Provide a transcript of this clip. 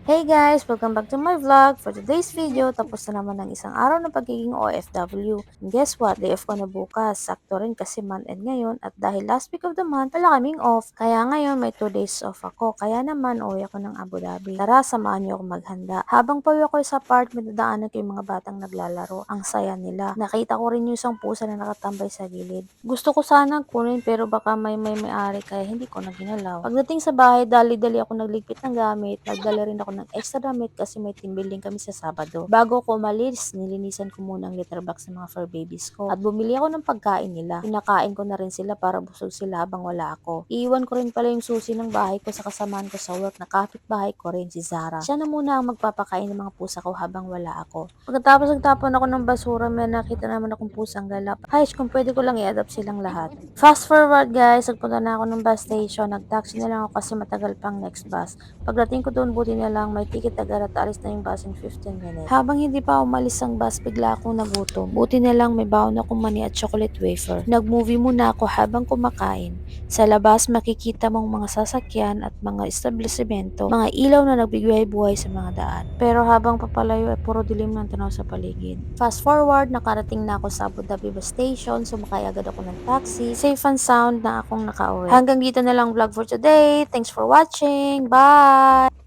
Hey guys! Welcome back to my vlog. For today's video, tapos na naman ng isang araw ng pagiging OFW. And guess what? Day off ko na bukas. Sakto rin kasi month-end ngayon at dahil last week of the month, wala kaming off. Kaya ngayon may 2 days off ako. Kaya naman, uwi ako ng Abu Dhabi. Tara, samahan niyo ako maghanda. Habang pauwi ako sa apartment, nadaanan ko yung mga batang naglalaro. Ang saya nila. Nakita ko rin yung isang pusa na nakatambay sa gilid. Gusto ko sana kunin pero baka may-ari kaya hindi ko na ginalaw. Pagdating sa bahay, dali-dali ako nagligpit ng gamit. Nagdala rin ako ng extra damit kasi may team building kami sa Sabado. Bago ko umalis, nilinisan ko muna ang litter box ng mga fur babies ko. At bumili ako ng pagkain nila. Pinakain ko na rin sila para busog sila habang wala ako. Iiwan ko rin pala yung susi ng bahay ko sa kasamaan ko sa work na kapitbahay ko rin si Zara. Siya na muna ang magpapakain ng mga pusa ko habang wala ako. Pagkatapos nagtapon ako ng basura, may nakita naman akong pusang galap. Hayos, kung pwede ko lang i-adopt silang lahat. Fast forward guys, nagpunta na ako ng bus station. Nag-taxi na lang ako kasi matagal pang next bus. Pagdating ko doon, buti na lang may ticket agad at alis na yung bus in 15 minutes. Habang hindi pa umalis ang bus, bigla akong nagutom. Buti na lang may baon akong mani at chocolate wafer. Nag-movie muna ako habang kumakain. Sa labas, makikita mong mga sasakyan at mga establishmento, mga ilaw na nagbibigay buhay sa mga daan. Pero habang papalayo ay puro dilim ng tanaw sa paligid. Fast forward, nakarating na ako sa Abu Dhabi bus station, sumakay agad ako ng taxi. Safe and sound na akong nakauwi. Hanggang dito na lang vlog for today. Thanks for watching. Bye!